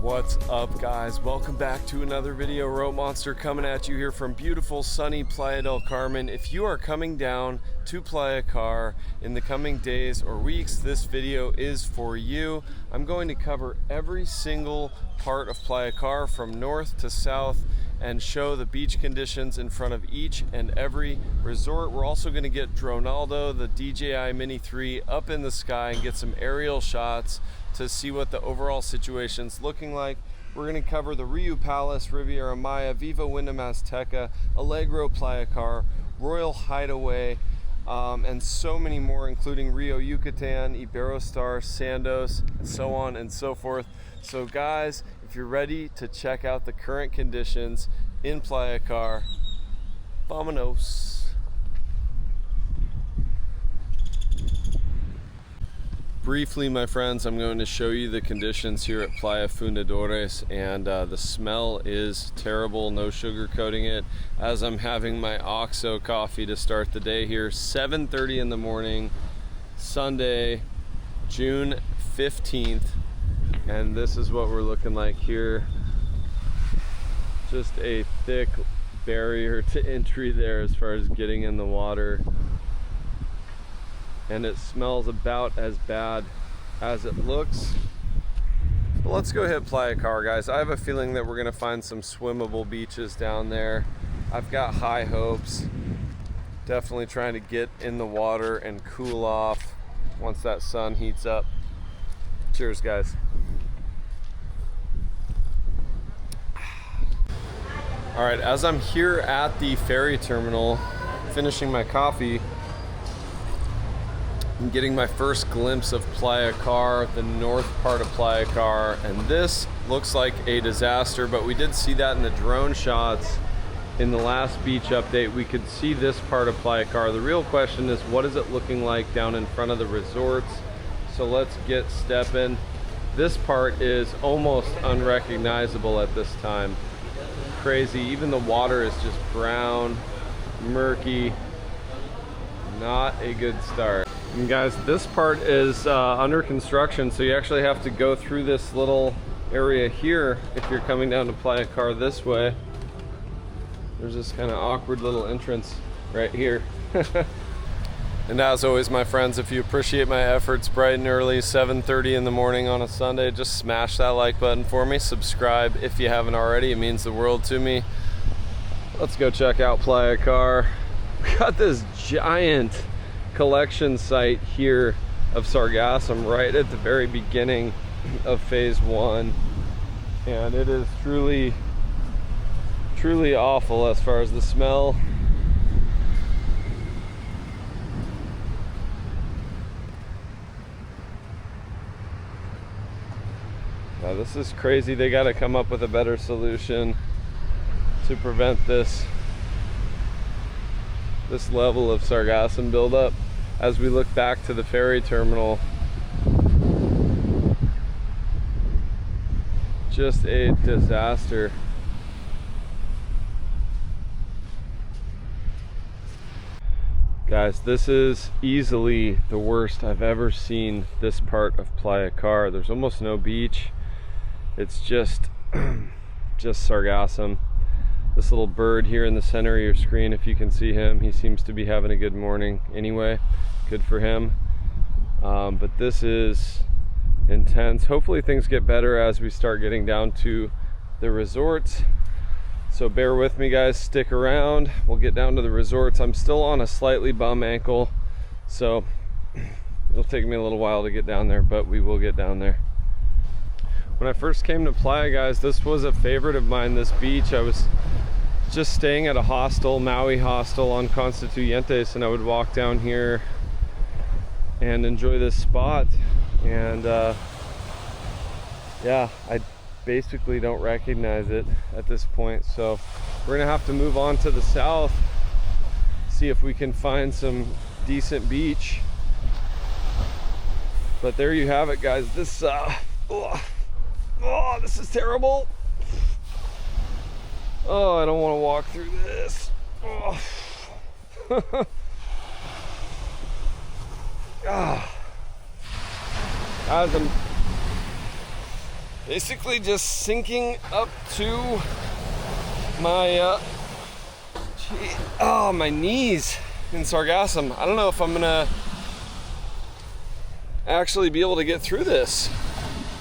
What's up, guys? Welcome back to another video. Rope Monster coming at you here from beautiful sunny Playa del Carmen. If you are coming down to Playacar in the coming days or weeks, this video is for you. I'm going to cover every single part of Playacar from north to south and show the beach conditions in front of each and every resort. We're also going to get Dronaldo, the DJI Mini 3, up in the sky and get some aerial shots to see what the overall situation's looking like. We're going to cover the Rio Palace, Riviera Maya, Vivo Windam Aztec, Algro Playacar, Royal Hideway, and so many more, including Rio Yucatan, Iberostar, Sandos, and so on and so forth. So guys, if you're ready to check out the current conditions in Playacar, vámonos. Briefly, my friends, I'm going to show you the conditions here at Playa Fundadores, and the smell is terrible, no sugarcoating it, as I'm having my OXO coffee to start the day here. 7:30 in the morning, Sunday, June 15th, and this is what we're looking like here. Just a thick barrier to entry there as far as getting in the water. And it smells about as bad as it looks. But let's go hit Playacar, guys. I have a feeling that we're gonna find some swimmable beaches down there. I've got high hopes. Definitely trying to get in the water and cool off once that sun heats up. Cheers, guys. All right, as I'm here at the ferry terminal, finishing my coffee, I'm getting my first glimpse of Playacar, the north part of Playacar, and this looks like a disaster, but we did see that in the drone shots in the last beach update. We could see this part of Playacar. The real question is, what is it looking like down in front of the resorts? So let's get stepping. This part is almost unrecognizable at this time. Crazy, even the water is just brown, murky. Not a good start. And guys, this part is under construction, so you actually have to go through this little area here if you're coming down to Playacar this way. There's this kind of awkward little entrance right here. And as always, my friends, if you appreciate my efforts bright and early, 7:30 in the morning on a Sunday, just smash that like button for me. Subscribe if you haven't already. It means the world to me. Let's go check out Playacar. We got this giant collection site here of sargassum right at the very beginning of phase 1, and it is truly awful as far as the smell. Now this is crazy. They got to come up with a better solution to prevent this level of sargassum buildup. As we look back to the ferry terminal, just a disaster. Guys, this is easily the worst I've ever seen this part of Playacar. There's almost no beach. It's just sargassum. This little bird here in the center of your screen, if you can see him, he seems to be having a good morning anyway. Good for him. But this is intense. Hopefully things get better as we start getting down to the resorts. So bear with me, guys, stick around. We'll get down to the resorts. I'm still on a slightly bum ankle, so it'll take me a little while to get down there, but we will get down there. When I first came to Playa, guys, this was a favorite of mine, this beach. I was just staying at a hostel, Maui hostel on Constituyentes, and I would walk down here and enjoy this spot. And yeah, I basically don't recognize it at this point. So we're gonna have to move on to the south, see if we can find some decent beach. But there you have it, guys. This this is terrible. Oh, I don't want to walk through this. Oh. As Basically just sinking up to my my knees in Sargassum. I don't know if I'm gonna actually be able to get through this.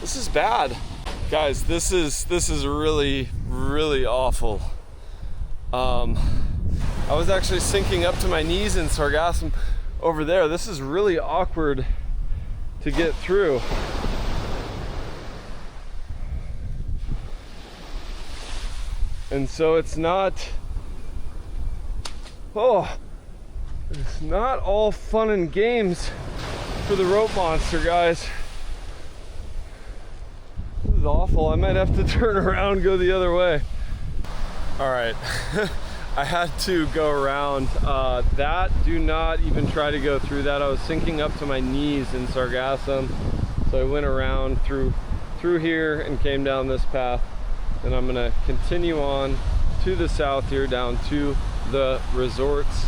This is bad. Guys, this is really, really awful. I was actually sinking up to my knees in Sargassum over there. This is really awkward to get through. And so it's not all fun and games for the rope monster, guys. This is awful. I might have to turn around and go the other way. All right. I had to go around. Do not even try to go through that. I was sinking up to my knees in Sargassum. So I went around through here and came down this path. And I'm gonna continue on to the south here, down to the resorts.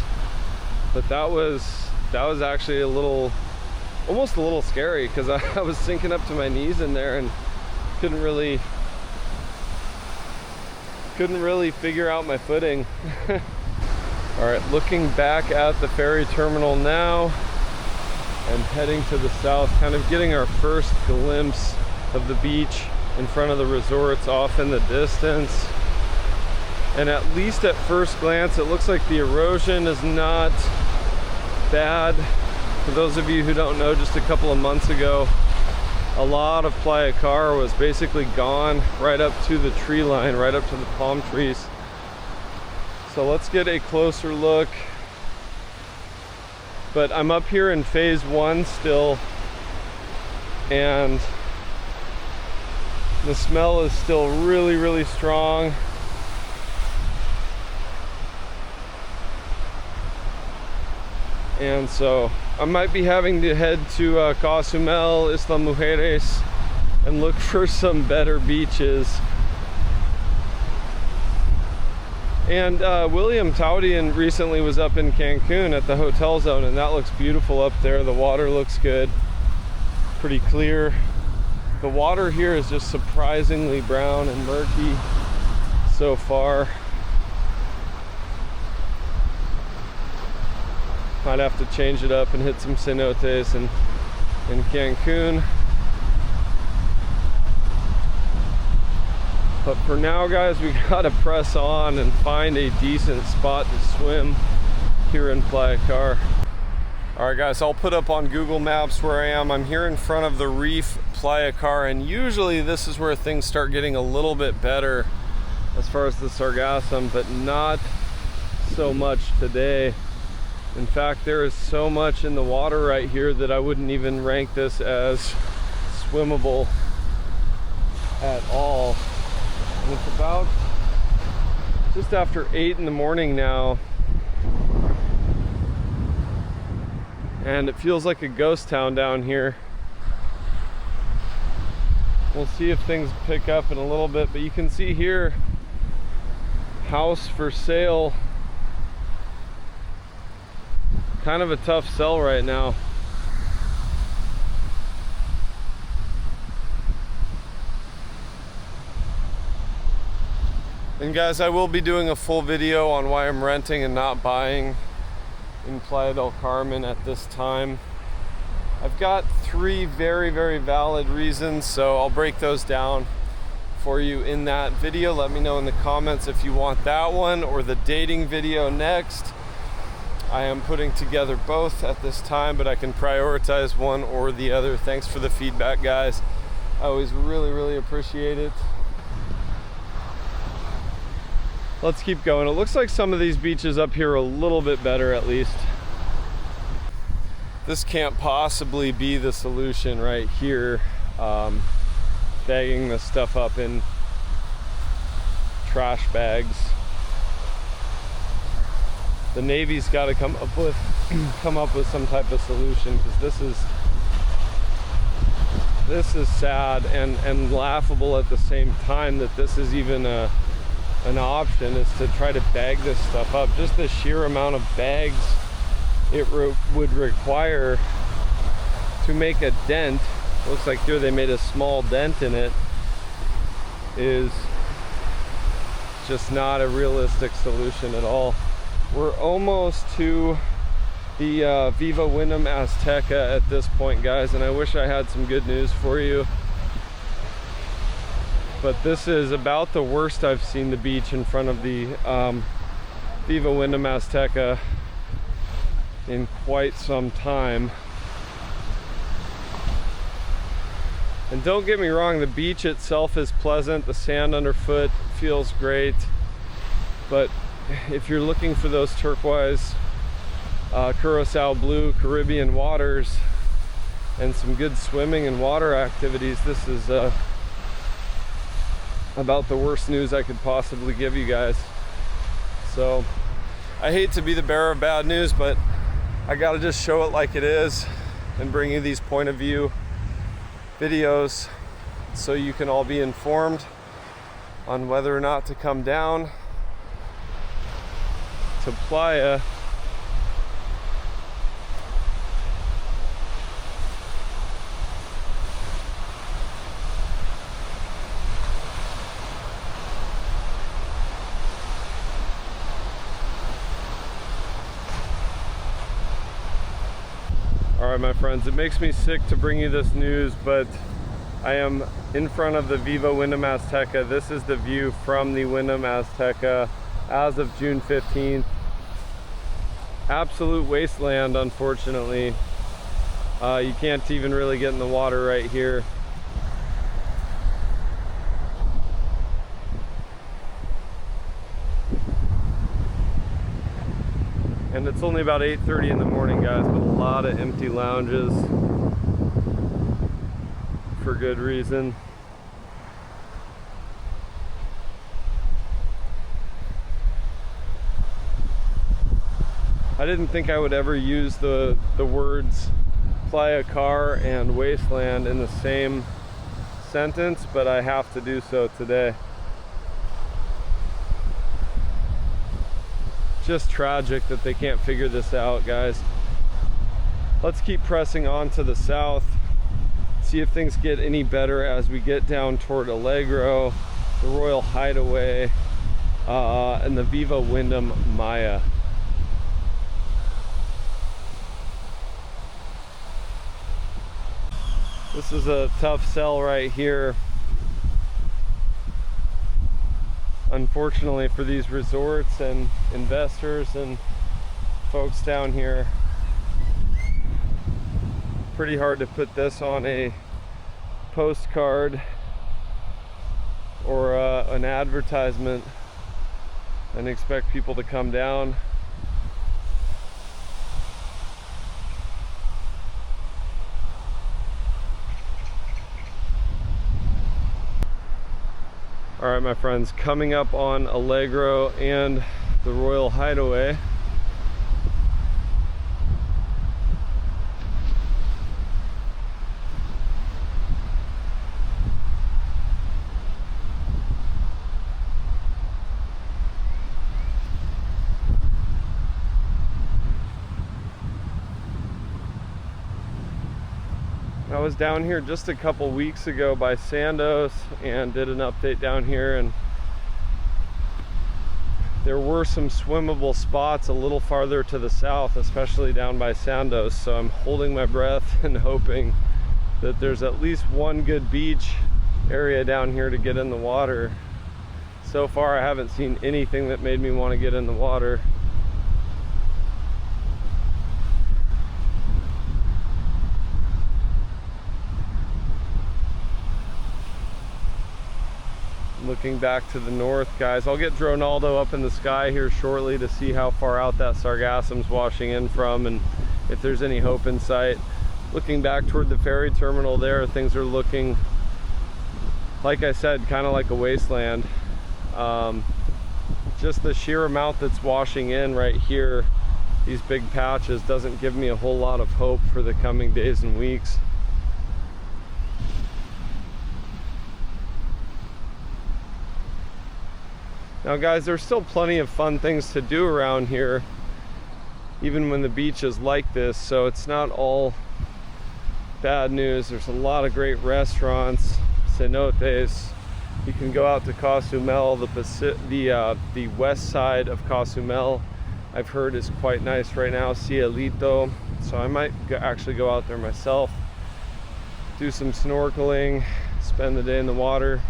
But that was actually almost a little scary, because I was sinking up to my knees in there and couldn't really figure out my footing. All right, looking back at the ferry terminal now and heading to the south, kind of getting our first glimpse of the beach in front of the resorts off in the distance. And at least at first glance, it looks like the erosion is not bad. For those of you who don't know, just a couple of months ago, a lot of Playacar was basically gone right up to the tree line, right up to the palm trees. So let's get a closer look. But I'm up here in phase 1 still, and the smell is still really, really strong. And so I might be having to head to Cozumel, Isla Mujeres, and look for some better beaches. And William Taudian recently was up in Cancun at the Hotel Zone, and that looks beautiful up there. The water looks good, pretty clear. The water here is just surprisingly brown and murky so far. Might have to change it up and hit some cenotes in Cancun. But for now, guys, we gotta press on and find a decent spot to swim here in Playacar. All right, guys, I'll put up on Google Maps where I am. I'm here in front of the Reef Playacar, and usually this is where things start getting a little bit better as far as the Sargassum, but not so much today. In fact, there is so much in the water right here that I wouldn't even rank this as swimmable at all. And it's about just after 8 in the morning now, and it feels like a ghost town down here. We'll see if things pick up in a little bit, but you can see here, house for sale. Kind of a tough sell right now. And guys, I will be doing a full video on why I'm renting and not buying in Playa del Carmen at this time. I've got 3 very, very valid reasons, so I'll break those down for you in that video. Let me know in the comments if you want that one or the dating video next. I am putting together both at this time, but I can prioritize one or the other. Thanks for the feedback, guys. I always really, really appreciate it. Let's keep going. It looks like some of these beaches up here are a little bit better, at least. This can't possibly be the solution right here. Bagging this stuff up in trash bags. The Navy's got to come up with some type of solution, because this is sad and laughable at the same time that this is even an option, is to try to bag this stuff up. Just the sheer amount of bags it would require to make a dent. Looks like here they made a small dent in it. is just not a realistic solution at all. We're almost to the Vivo Windam Aztec at this point, guys, and I wish I had some good news for you. But this is about the worst I've seen the beach in front of the Vivo Windam Aztec in quite some time. And don't get me wrong, the beach itself is pleasant, the sand underfoot feels great, but if you're looking for those turquoise, Curacao blue Caribbean waters and some good swimming and water activities, this is about the worst news I could possibly give you guys. So I hate to be the bearer of bad news, but I gotta just show it like it is and bring you these point of view videos so you can all be informed on whether or not to come down to Playa. All right, my friends, it makes me sick to bring you this news, but I am in front of the Vivo Windam Aztec. This is the view from the Windam Aztec as of June 15th. Absolute wasteland, unfortunately. You can't even really get in the water right here. And it's only about 8:30 in the morning, guys, with a lot of empty lounges for good reason. I didn't think I would ever use the words Playacar and wasteland in the same sentence, but I have to do so today. Just tragic that they can't figure this out, guys. Let's keep pressing on to the south, see if things get any better as we get down toward Algro, the Royal Hideway, and the Vivo Windamaya. This is a tough sell right here, unfortunately, for these resorts and investors and folks down here. Pretty hard to put this on a postcard or an advertisement and expect people to come down. All right, my friends, coming up on Algro and the Royal Hideway. I was down here just a couple weeks ago by Sandos and did an update down here, and there were some swimmable spots a little farther to the south, especially down by Sandos, so I'm holding my breath and hoping that there's at least one good beach area down here to get in the water. So far I haven't seen anything that made me want to get in the water. Looking back to the north, guys, I'll get Dronaldo up in the sky here shortly to see how far out that Sargasm's washing in from and if there's any hope in sight. Looking back toward the ferry terminal there, things are looking, like I said, kind of like a wasteland. Just the sheer amount that's washing in right here, these big patches, doesn't give me a whole lot of hope for the coming days and weeks. Now, guys, there's still plenty of fun things to do around here, even when the beach is like this, so it's not all bad news. There's a lot of great restaurants, cenotes, You can go out to Cozumel, the west side of Cozumel. I've heard is quite nice right now, Cielito. So I might actually go out there myself, do some snorkeling, spend the day in the water.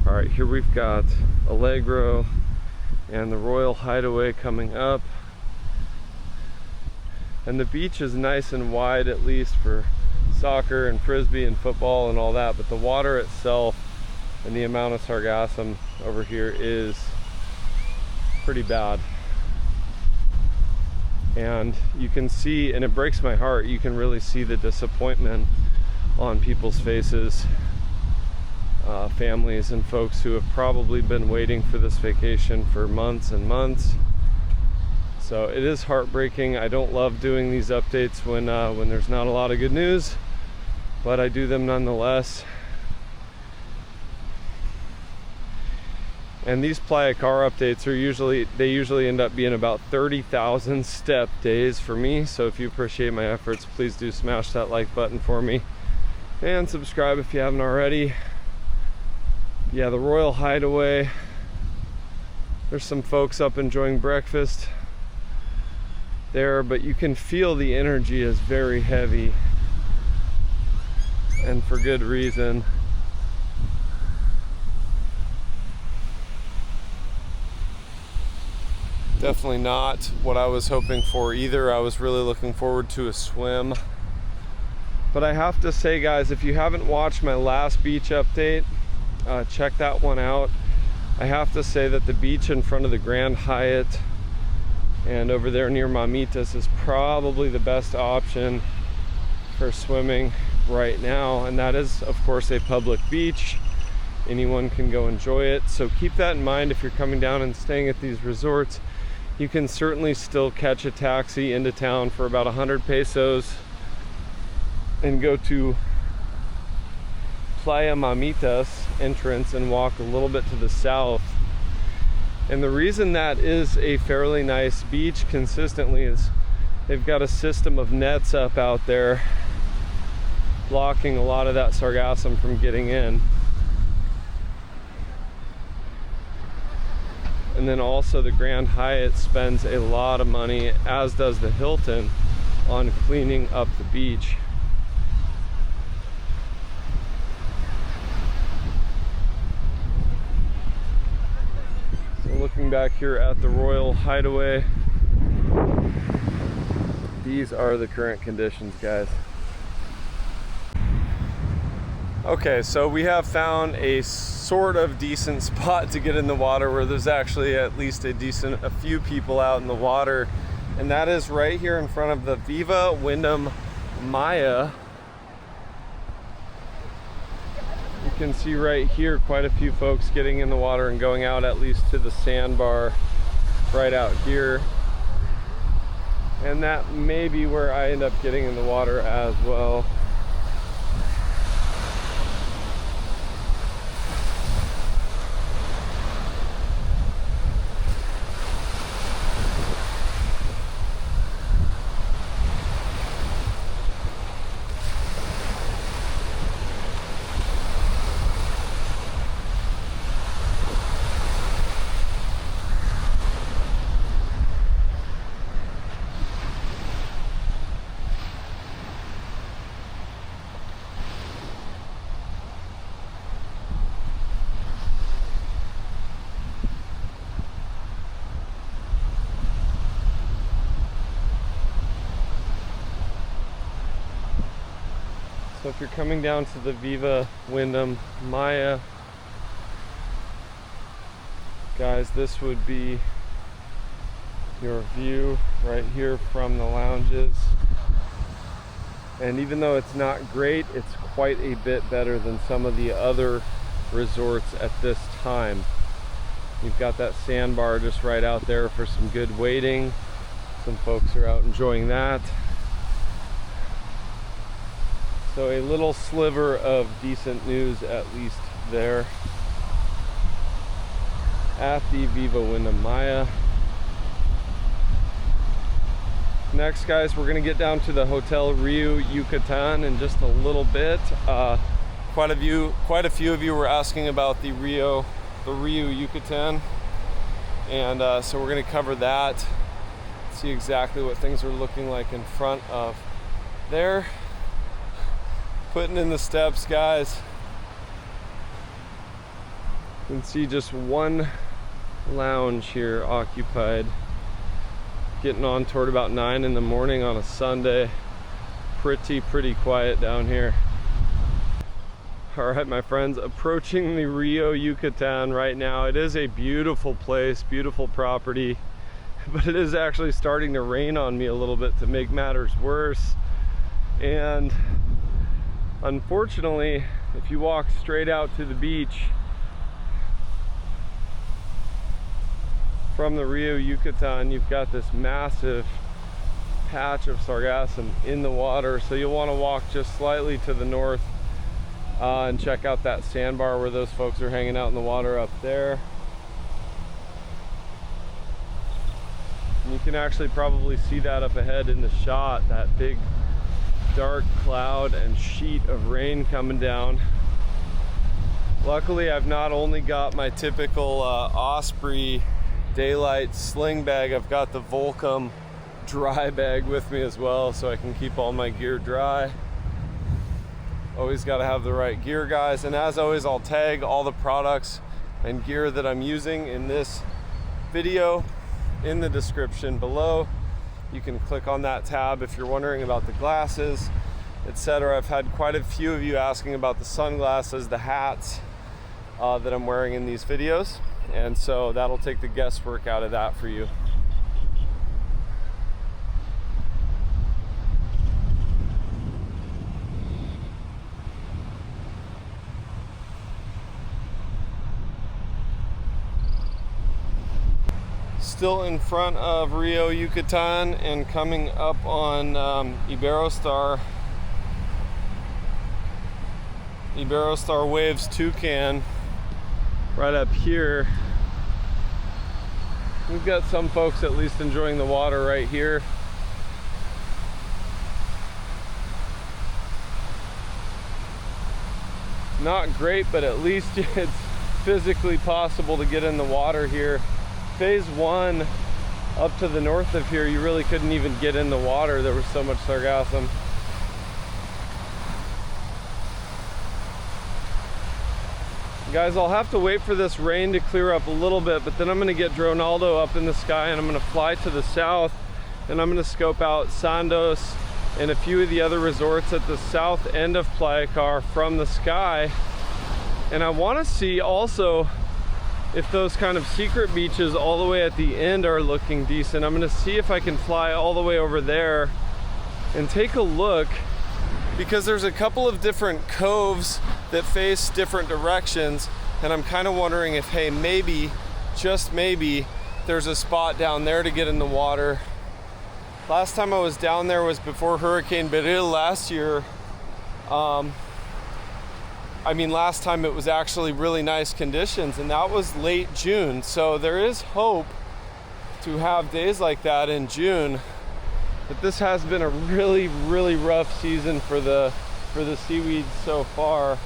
All right, here we've got Algro and the Royal Hideway coming up. And the beach is nice and wide, at least for soccer and frisbee and football and all that, but the water itself and the amount of sargassum over here is pretty bad. And you can see, and it breaks my heart, you can really see the disappointment on people's faces. Families and folks who have probably been waiting for this vacation for months and months. So it is heartbreaking. I don't love doing these updates when there's not a lot of good news, but I do them nonetheless. And these Playacar updates are usually end up being about 30,000 step days for me. So if you appreciate my efforts, please do smash that like button for me and subscribe if you haven't already. Yeah, the Royal Hideway. There's some folks up enjoying breakfast there, but you can feel the energy is very heavy, and for good reason. Definitely not what I was hoping for either. I was really looking forward to a swim. But I have to say, guys, if you haven't watched my last beach update, check that one out. I have to say that the beach in front of the Grand Hyatt and over there near Mamitas is probably the best option for swimming right now, and that is of course a public beach. Anyone can go enjoy it, so keep that in mind if you're coming down and staying at these resorts. You can certainly still catch a taxi into town for about 100 pesos and go to Playa Mamitas entrance and walk a little bit to the south. And the reason that is a fairly nice beach consistently is they've got a system of nets up out there blocking a lot of that sargassum from getting in. And then also the Grand Hyatt spends a lot of money, as does the Hilton, on cleaning up the beach. Looking back here at the Royal Hideway, these are the current conditions, guys. Okay, so we have found a sort of decent spot to get in the water where there's actually at least a few people out in the water, and that is right here in front of the Vivo Windamaya. You can see right here quite a few folks getting in the water and going out, at least to the sandbar right out here. And that may be where I end up getting in the water as well. So if you're coming down to the Vivo Windamaya, guys, this would be your view right here from the lounges. And even though it's not great, it's quite a bit better than some of the other resorts at this time. You've got that sandbar just right out there for some good wading. Some folks are out enjoying that. So a little sliver of decent news at least there at the Vivo Windamaya. Next, guys, we're gonna get down to the Hotel Rio Yucatan in just a little bit. Quite a few of you were asking about the Rio Yucatan, and so we're gonna cover that, see exactly what things are looking like in front of there. Putting in the steps, guys. You can see just one lounge here occupied. Getting on toward about 9 in the morning on a Sunday. Pretty quiet down here. All right, my friends, approaching the Rio Yucatan right now. It is a beautiful place, beautiful property, but it is actually starting to rain on me a little bit to make matters worse. And unfortunately, if you walk straight out to the beach from the Rio Yucatan, you've got this massive patch of sargassum in the water. So you'll want to walk just slightly to the north and check out that sandbar where those folks are hanging out in the water up there. And you can actually probably see that up ahead in the shot, that big dark cloud and sheet of rain coming down. Luckily, I've not only got my typical Osprey daylight sling bag, I've got the Volcom dry bag with me as well, so I can keep all my gear dry. Always got to have the right gear, guys. And as always, I'll tag all the products and gear that I'm using in this video in the description below. You can click on that tab if you're wondering about the glasses, etc. I've had quite a few of you asking about the sunglasses, the hats that I'm wearing in these videos, and so that'll take the guesswork out of that for you. Still in front of Rio Yucatan and coming up on Iberostar Waves Toucan right up here. We've got some folks at least enjoying the water right here. Not great, but at least it's physically possible to get in the water here. Phase 1 up to the north of here, you really couldn't even get in the water. There was so much sargassum. Guys, I'll have to wait for this rain to clear up a little bit, but then I'm gonna get Dronaldo up in the sky and I'm gonna fly to the south and I'm gonna scope out Sandos and a few of the other resorts at the south end of Playacar from the sky. And I wanna see also if those kind of secret beaches all the way at the end are looking decent. I'm gonna see if I can fly all the way over there and take a look, because there's a couple of different coves that face different directions, and I'm kind of wondering if, hey, maybe, just maybe, there's a spot down there to get in the water. Last time I was down there was before Hurricane Beryl last year. Last time it was actually really nice conditions, and that was late June. So there is hope to have days like that in June. But this has been a really rough season for the seaweeds so far.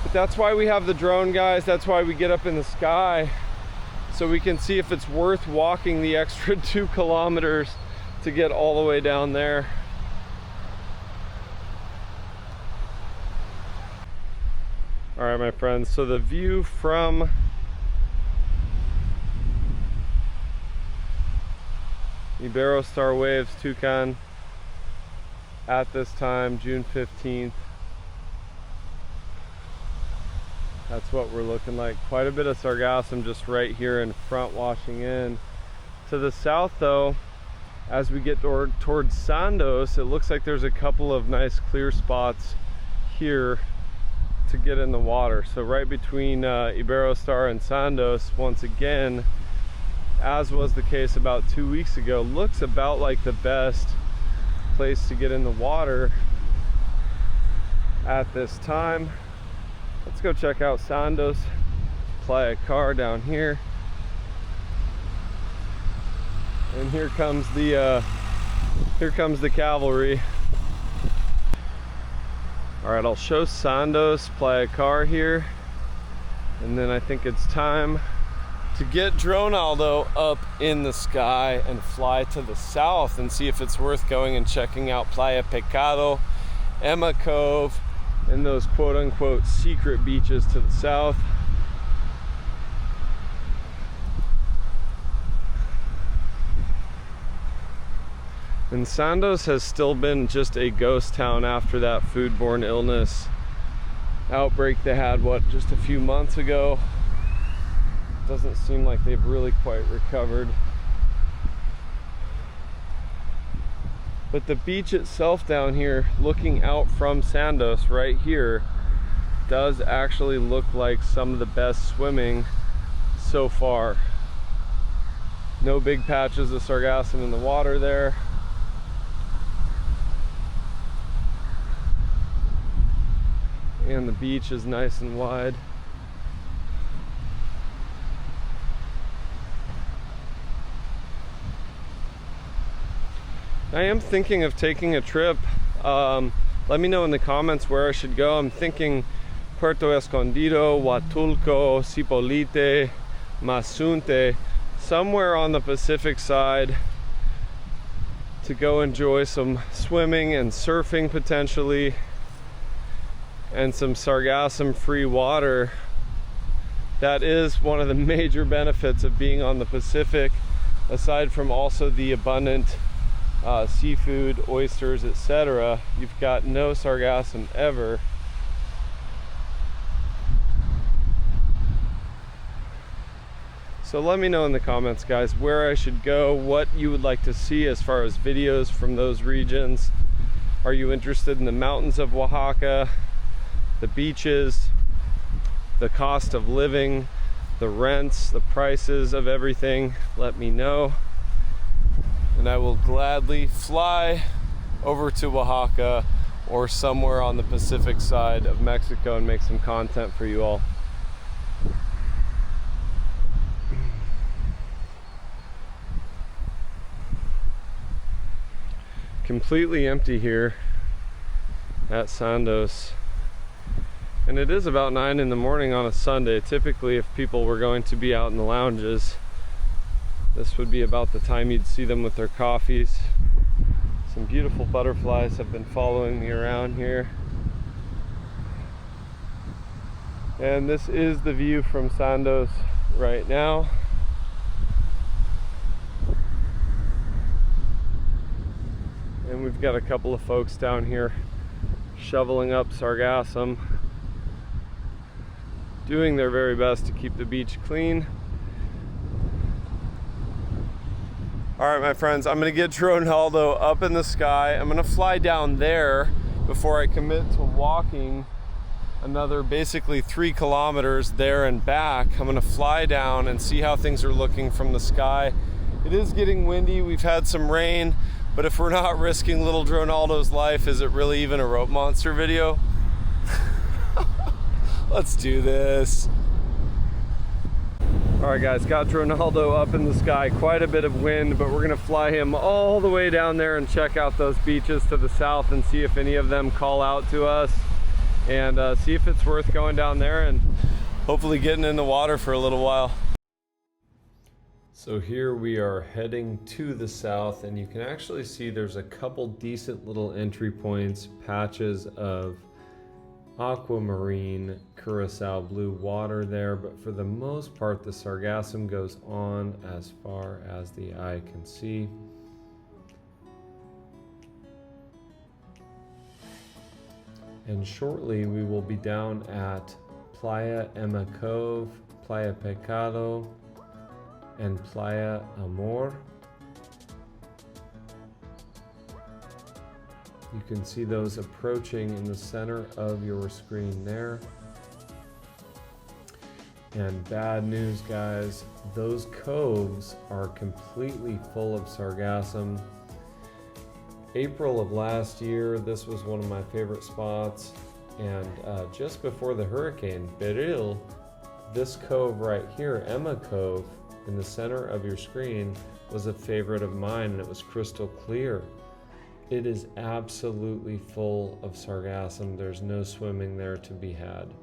But that's why we have the drone, guys. That's why we get up in the sky, so we can see if it's worth walking the extra 2 kilometers to get all the way down there. All right, my friends, so the view from Iberostar Waves Toucan at this time, June 15th. That's what we're looking like. Quite a bit of sargassum just right here in front washing in. To the south though, as we get towards Sandos, it looks like there's a couple of nice clear spots here to get in the water. So right between Iberostar and Sandos, once again, as was the case about 2 weeks ago, looks about like the best place to get in the water at this time. Let's go check out Sandos, Playacar down here. And here comes the Here comes the cavalry. All right, I'll show Sandos Playacar here, and then I think it's time to get Dronaldo up in the sky and fly to the south and see if it's worth going and checking out Playa Pecado, Emma Cove, and those quote-unquote secret beaches to the south. And Sandos has still been just a ghost town after that foodborne illness outbreak they had, just a few months ago. Doesn't seem like they've really quite recovered. But the beach itself down here, looking out from Sandos right here, does actually look like some of the best swimming so far. No big patches of sargassum in the water there. And the beach is nice and wide. I am thinking of taking a trip. Let me know in the comments where I should go. I'm thinking Puerto Escondido, Huatulco, Cipolite, Mazunte, somewhere on the Pacific side to go enjoy some swimming and surfing potentially, and some sargassum-free water. That is one of the major benefits of being on the Pacific, aside from also the abundant seafood, oysters, etc. You've got no sargassum ever. So let me know in the comments, guys, where I should go, what you would like to see as far as videos from those regions. Are you interested in the mountains of Oaxaca, the beaches, the cost of living, the rents, the prices of everything? Let me know, and I will gladly fly over to Oaxaca or somewhere on the Pacific side of Mexico and make some content for you all. Completely empty here at Sandos. And it is about 9 in the morning on a Sunday. Typically, if people were going to be out in the lounges, this would be about the time you'd see them with their coffees. Some beautiful butterflies have been following me around here. And this is the view from Sandos right now. And we've got a couple of folks down here shoveling up sargassum, doing their very best to keep the beach clean. All right, my friends, I'm gonna get Dronaldo up in the sky. I'm gonna fly down there before I commit to walking another basically 3 kilometers there and back. I'm gonna fly down and see how things are looking from the sky. It is getting windy, we've had some rain, but if we're not risking little Dronaldo's life, is it really even a rope monster video? Let's do this. All right, guys, got Dronaldo up in the sky. Quite a bit of wind, but we're gonna fly him all the way down there and check out those beaches to the south and see if any of them call out to us, and see if it's worth going down there and hopefully getting in the water for a little while. So here we are heading to the south, and you can actually see there's a couple decent little entry points, patches of aquamarine Curacao blue water there, but for the most part the sargassum goes on as far as the eye can see. And shortly we will be down at Playa Emma Cove, Playa Pecado, and Playa Amor. You can see those approaching in the center of your screen there. And bad news, guys, those coves are completely full of sargassum. April of last year, this was one of my favorite spots, and just before the hurricane, Beryl, this cove right here, Emma Cove, in the center of your screen, was a favorite of mine, and it was crystal clear. it is absolutely full of sargassum. There's no swimming there to be had.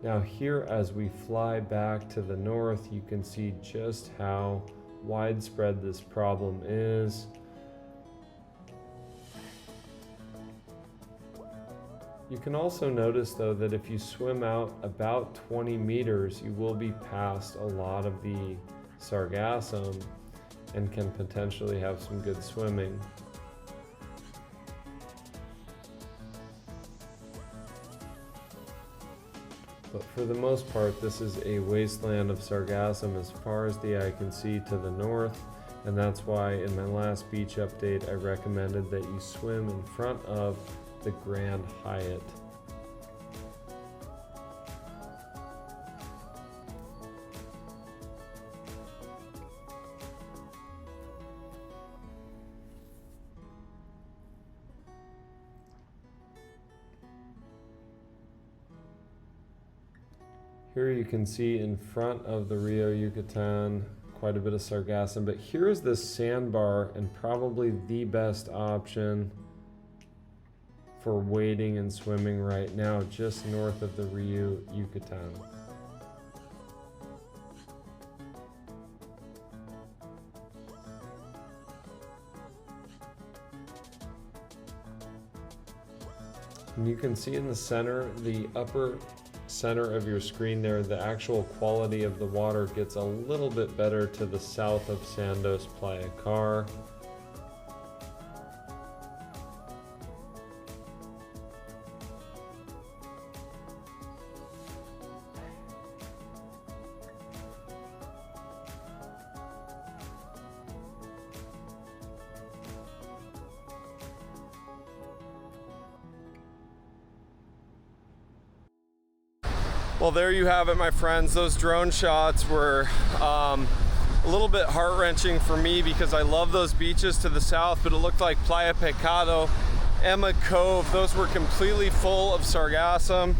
Now here, as we fly back to the north, you can see just how widespread this problem is. You can also notice though that if you swim out about 20 meters, you will be past a lot of the sargassum and can potentially have some good swimming. But for the most part, this is a wasteland of sargassum as far as the eye can see to the north, and that's why in my last beach update I recommended that you swim in front of the Grand Hyatt. Here you can see in front of the Rio Yucatan quite a bit of sargassum, but here is this sandbar, and probably the best option for wading and swimming right now, just north of the Rio Yucatan. And you can see in the center, the upper center of your screen there, the actual quality of the water gets a little bit better to the south of Sandos Playacar. Well, there you have it, my friends. Those drone shots were a little bit heart-wrenching for me because I love those beaches to the south, but it looked like Playa Pecado, Emma Cove, those were completely full of sargassum.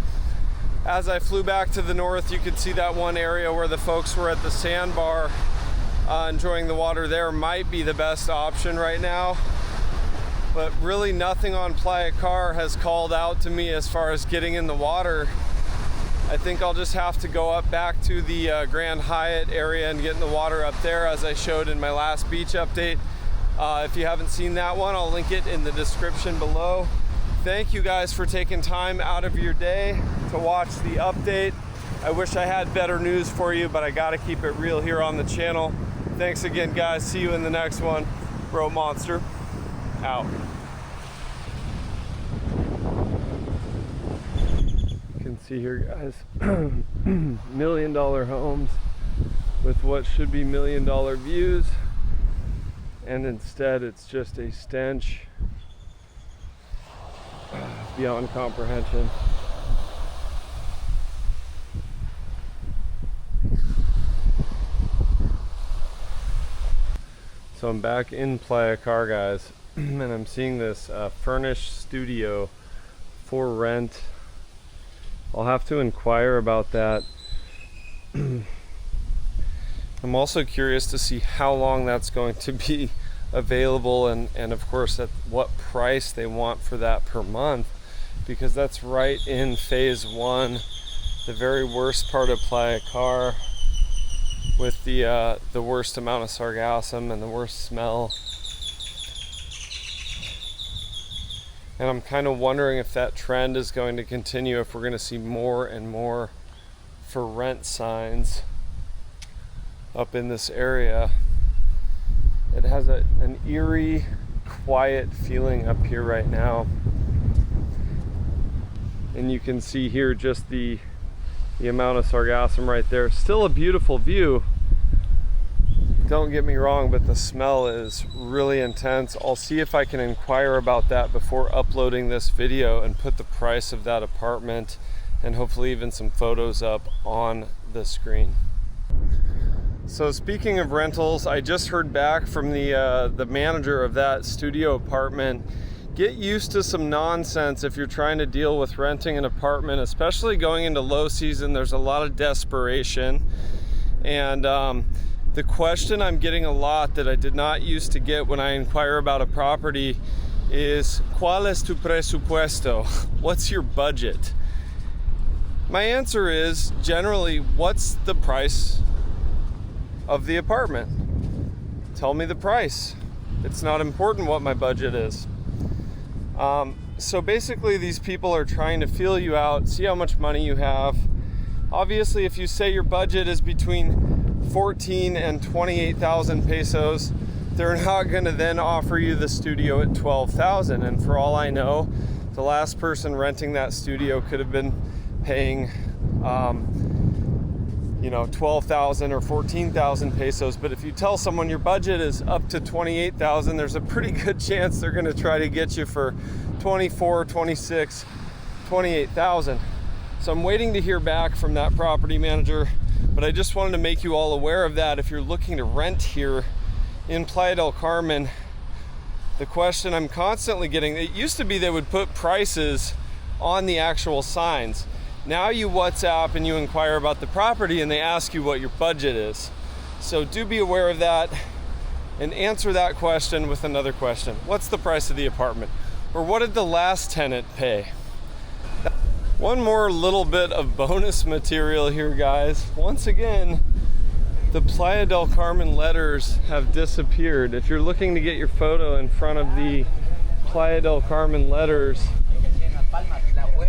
As I flew back to the north, you could see that one area where the folks were at the sandbar enjoying the water there might be the best option right now. But really nothing on Playacar has called out to me as far as getting in the water. I think I'll just have to go up back to the Grand Hyatt area and get in the water up there, as I showed in my last beach update. If you haven't seen that one, I'll link it in the description below. Thank you guys for taking time out of your day to watch the update. I wish I had better news for you, but I gotta keep it real here on the channel. Thanks again, guys. See you in the next one. Bro Monster, out. See here, guys, $1 million homes with what should be $1 million views, and instead it's just a stench beyond comprehension. So I'm back in Playacar, guys, and I'm seeing this furnished studio for rent. I'll have to inquire about that. I'm also curious to see how long that's going to be available, and of course at what price they want for that per month, because that's right in phase one, the very worst part of Playacar, with the worst amount of sargassum and the worst smell. And I'm kind of wondering if that trend is going to continue, if we're going to see more and more for rent signs up in this area. It has an eerie, quiet feeling up here right now. And you can see here just the amount of sargassum right there. Still a beautiful view. Don't get me wrong, but the smell is really intense. I'll see if I can inquire about that before uploading this video and put the price of that apartment and hopefully even some photos up on the screen. So speaking of rentals, I just heard back from the manager of that studio apartment. Get used to some nonsense if you're trying to deal with renting an apartment, especially going into low season. There's a lot of desperation. And the question I'm getting a lot that I did not used to get when I inquire about a property is, ¿Cuál es tu presupuesto? What's your budget? My answer is, generally, what's the price of the apartment? Tell me the price. It's not important what my budget is. So basically, these people are trying to feel you out, see how much money you have. Obviously, if you say your budget is between 14 and 28,000 pesos, they're not going to then offer you the studio at 12,000. And for all I know, the last person renting that studio could have been paying 12,000 or 14,000 pesos. But if you tell someone your budget is up to 28,000, there's a pretty good chance they're going to try to get you for 24, 26, 28,000. So I'm waiting to hear back from that property manager, but I just wanted to make you all aware of that. If you're looking to rent here in Playa del Carmen, the question I'm constantly getting, it used to be they would put prices on the actual signs. Now you WhatsApp and you inquire about the property and they ask you what your budget is. So do be aware of that and answer that question with another question. What's the price of the apartment? Or what did the last tenant pay? One more little bit of bonus material here, guys. Once again, the Playa del Carmen letters have disappeared. If you're looking to get your photo in front of the Playa del Carmen letters,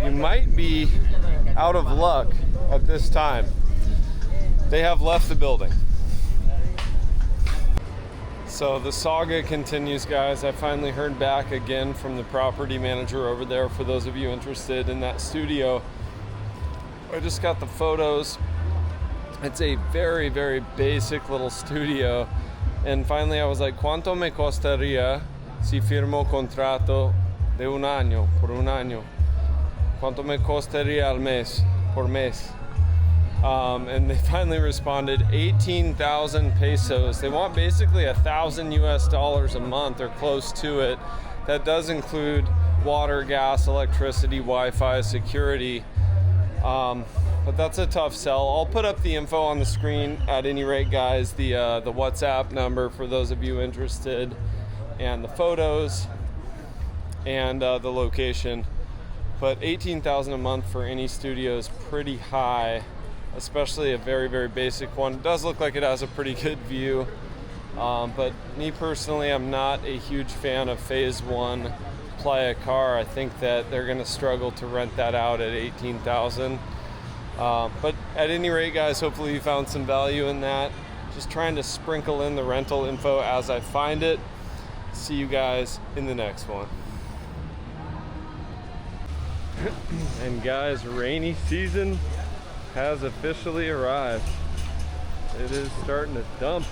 you might be out of luck at this time. They have left the building. So the saga continues, guys. I finally heard back again from the property manager over there. For those of you interested in that studio, I just got the photos. It's a very, very basic little studio. And finally I was like, ¿Cuánto me costaría si firmo contrato de un año, por un año? ¿Cuánto me costaría al mes, por mes? And they finally responded, 18,000 pesos. They want basically $1,000 a month or close to it. That does include water, gas, electricity, Wi-Fi, security. But that's a tough sell. I'll put up the info on the screen at any rate, guys. The WhatsApp number for those of you interested, and the photos, and the location. But 18,000 a month for any studio is pretty high, especially a very, very basic one. It does look like it has a pretty good view. But me personally, I'm not a huge fan of Phase 1 Playacar. I think that they're going to struggle to rent that out at 18,000. But at any rate, guys, hopefully you found some value in that. Just trying to sprinkle in the rental info as I find it. See you guys in the next one. And guys, rainy season has officially arrived. It is starting to dump.